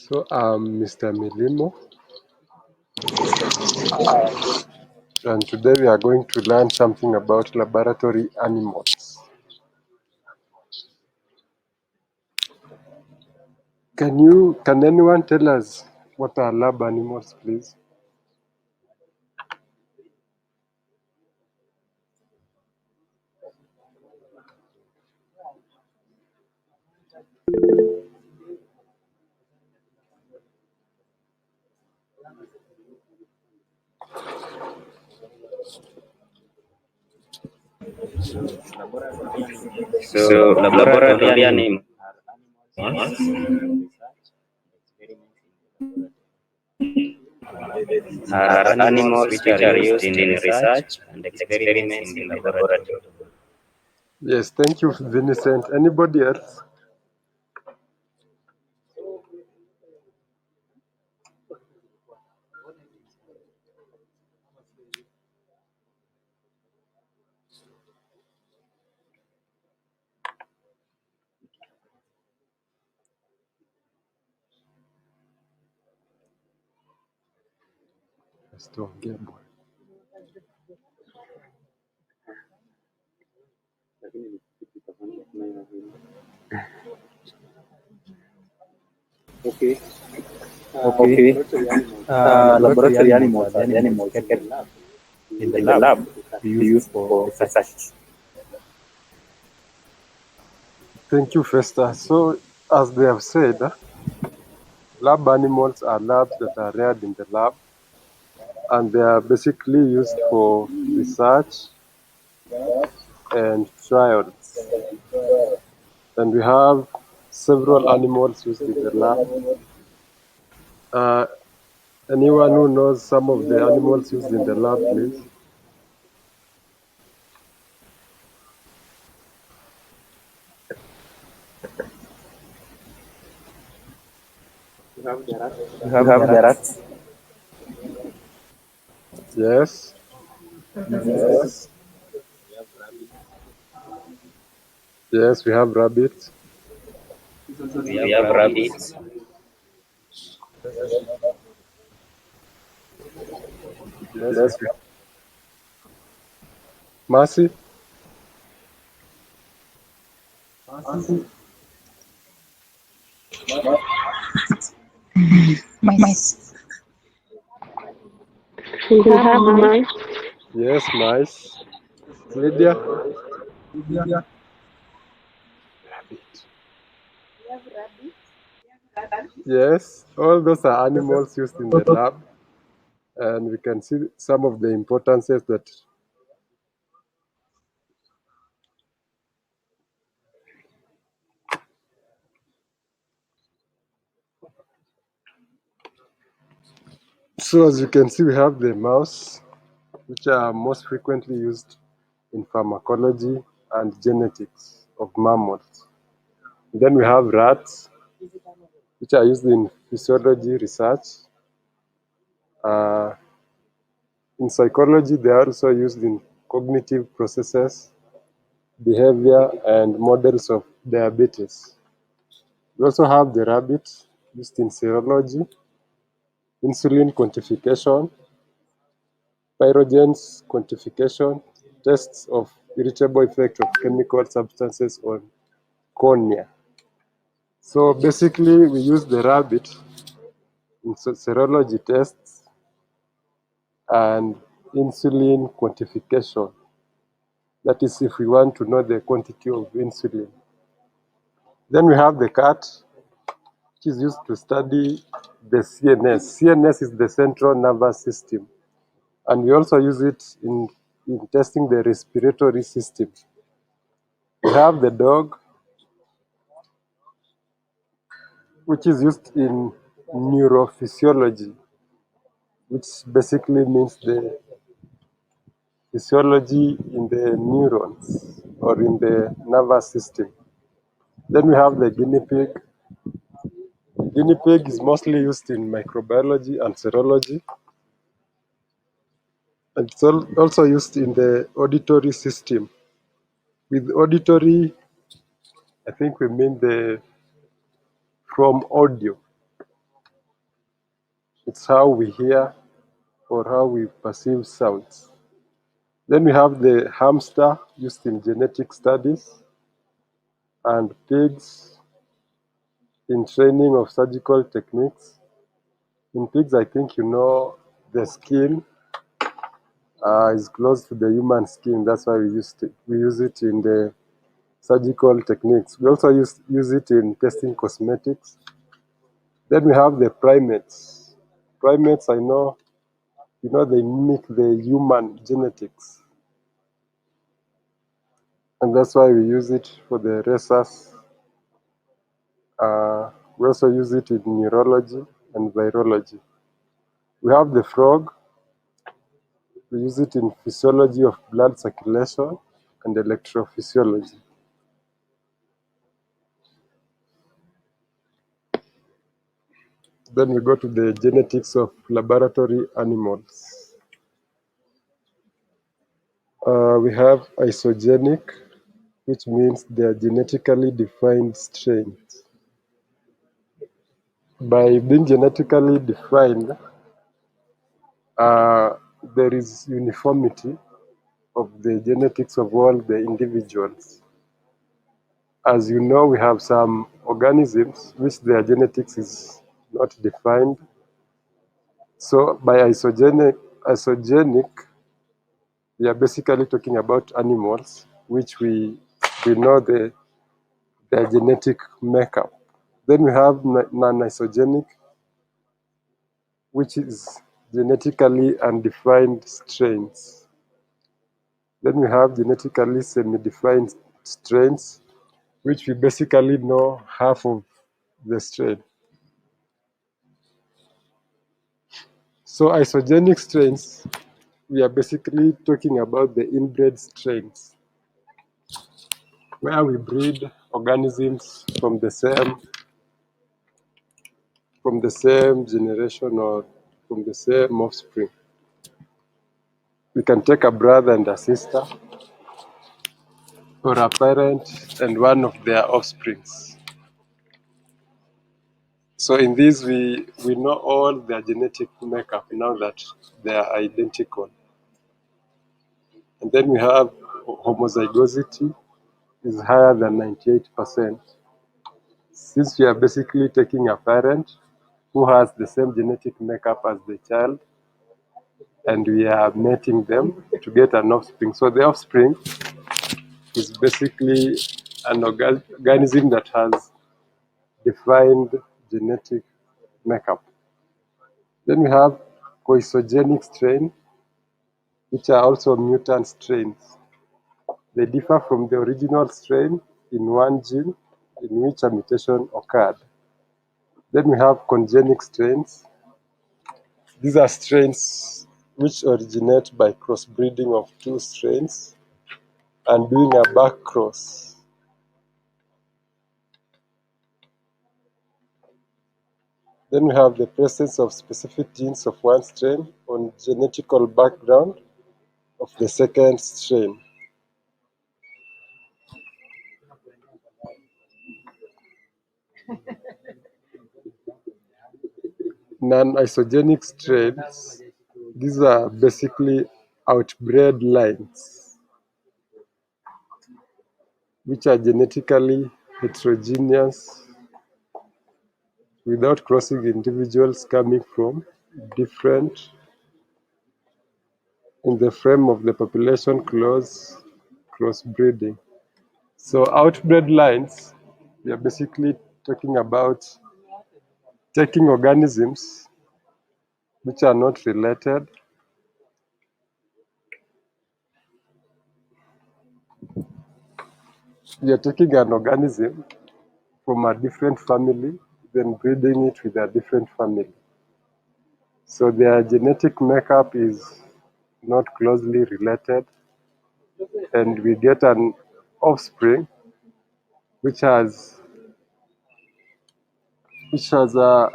So I'm Mr. Milimo, and today we are going to learn something about laboratory animals. Can anyone tell us what are lab animals, please? So, laboratory animals are animals which are used in research and experiments in the laboratory. Yes, thank you, Vincent. Anybody else? Okay. Laboratory animals are the animals kept in the lab to be used for research. Thank you, Festa. So, as they have said, lab animals are labs that are reared in the lab, and they are basically used for research and trials. And we have several animals used in the lab. Anyone who knows some of the animals used in the lab, please? You have the rat. You have the rats. Yes. Yes. Yes, we have rabbits. We have rabbits. Yes. Mercy? Mice. We have mice. Yes, mice. Lydia? Rabbit. Yes, all those are animals used in the lab, and we can see some of the importances that. So as you can see, we have the mouse, which are most frequently used in pharmacology and genetics of mammals. Then we have rats, which are used in physiology research. In psychology, they are also used in cognitive processes, behavior, and models of diabetes. We also have the rabbit, used in serology, insulin quantification, pyrogens quantification, tests of irritable effect of chemical substances on cornea. So basically, we use the rabbit in serology tests and insulin quantification. That is, if we want to know the quantity of insulin. Then we have the cat, which is used to study the CNS. CNS is the central nervous system, and we also use it in testing the respiratory system. We have the dog, which is used in neurophysiology, which basically means the physiology in the neurons or in the nervous system. Then we have the guinea pig. Guinea pig is mostly used in microbiology and serology. And it's also used in the auditory system. With auditory, I think we mean from audio. It's how we hear or how we perceive sounds. Then we have the hamster used in genetic studies and pigs in training of surgical techniques. In pigs, I think you know the skin is close to the human skin. That's why we use it in the surgical techniques. We also use it in testing cosmetics. Then we have the primates. Primates, I know, they mimic the human genetics. And that's why we use it for the rhesus. We also use it in neurology and virology. We have the frog. We use it in physiology of blood circulation and electrophysiology. Then we go to the genetics of laboratory animals. We have isogenic, which means they are genetically defined strains. By being genetically defined, there is uniformity of the genetics of all the individuals. As you know, we have some organisms which their genetics is not defined. So by isogenic, we are basically talking about animals which we know their genetic makeup. Then we have non-isogenic, which is genetically undefined strains. Then we have genetically semi-defined strains, which we basically know half of the strain. So isogenic strains, we are basically talking about the inbred strains, where we breed organisms from the same generation or from the same offspring. We can take a brother and a sister, or a parent and one of their offsprings. So in this, we know all their genetic makeup now that they are identical. And then we have homozygosity is higher than 98%. Since we are basically taking a parent who has the same genetic makeup as the child, and we are mating them to get an offspring. So the offspring is basically an organism that has defined genetic makeup. Then we have coisogenic strain, which are also mutant strains. They differ from the original strain in one gene in which a mutation occurred. Then we have congenic strains. These are strains which originate by crossbreeding of two strains and doing a back cross. Then we have the presence of specific genes of one strain on genetical background of the second strain. Non-isogenic strains, these are basically outbred lines, which are genetically heterogeneous without crossing individuals coming from different in the frame of the population clause crossbreeding. So outbred lines, we are basically talking about taking organisms which are not related. We are taking an organism from a different family, then breeding it with a different family. So their genetic makeup is not closely related, and we get an offspring which has a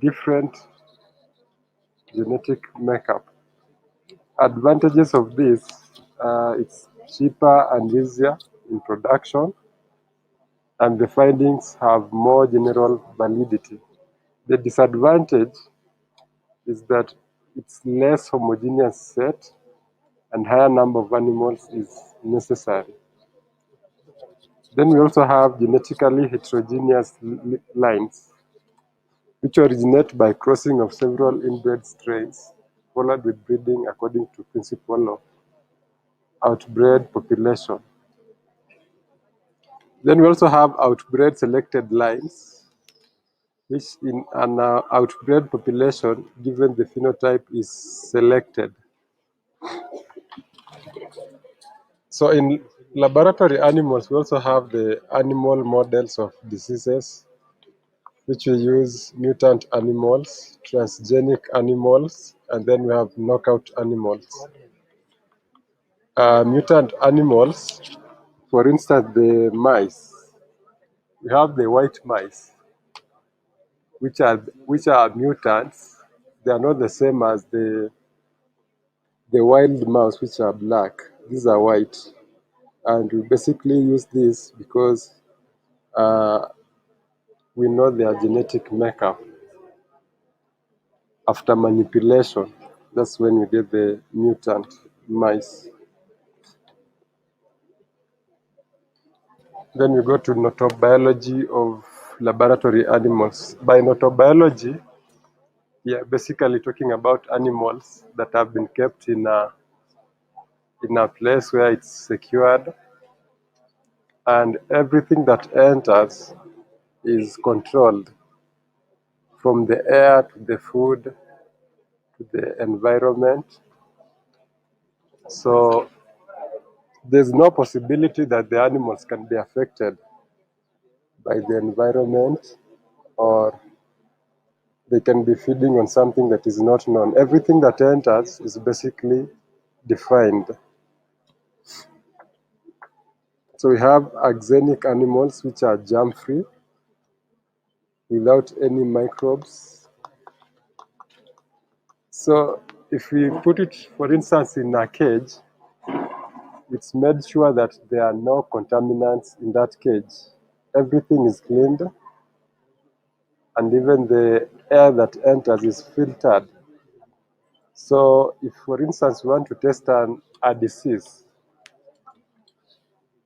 different genetic makeup. Advantages of this, it's cheaper and easier in production, and the findings have more general validity. The disadvantage is that it's less homogeneous set and higher number of animals is necessary. Then we also have genetically heterogeneous lines, which originate by crossing of several inbred strains, followed with breeding according to principle of outbred population. Then we also have outbred selected lines, which in an outbred population, given the phenotype, is selected. So in laboratory animals, we also have the animal models of diseases, which we use mutant animals, transgenic animals, and then we have knockout animals. Mutant animals, for instance, the mice. We have the white mice, which are mutants. They are not the same as the wild mouse, which are black. These are white, and we basically use this because we know their genetic makeup. After manipulation, that's when we get the mutant mice. Then we go to notobiology of laboratory animals. By notobiology, we are basically talking about animals that have been kept in a place where it's secured, and everything that enters is controlled, from the air to the food to the environment. So there's no possibility that the animals can be affected by the environment, or they can be feeding on something that is not known. Everything that enters is basically defined. So we have axenic animals, which are germ-free, without any microbes. So if we put it, for instance, in a cage, it's made sure that there are no contaminants in that cage. Everything is cleaned, and even the air that enters is filtered. So if, for instance, we want to test a disease,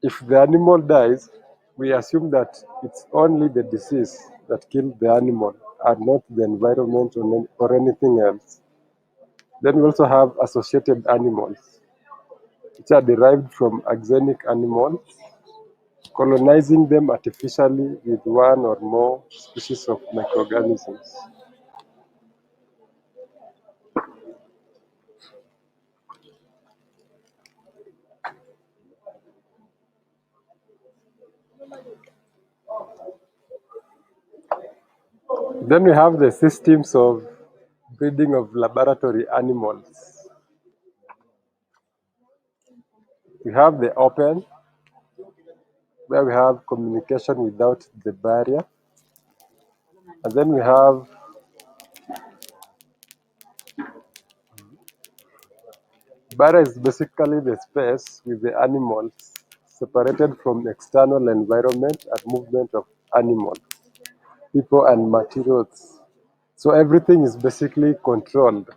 if the animal dies, we assume that it's only the disease that killed the animal and not the environment or anything else. Then we also have associated animals, which are derived from axenic animals, colonizing them artificially with one or more species of microorganisms. Then we have the systems of breeding of laboratory animals. We have the open, where we have communication without the barrier. And then we have barrier is basically the space with the animals separated from external environment and movement of animals, people, and materials. So everything is basically controlled.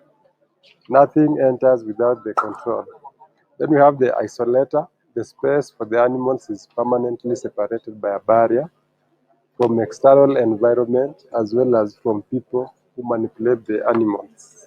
Nothing enters without the control. Then we have the isolator. The space for the animals is permanently separated by a barrier from external environment as well as from people who manipulate the animals.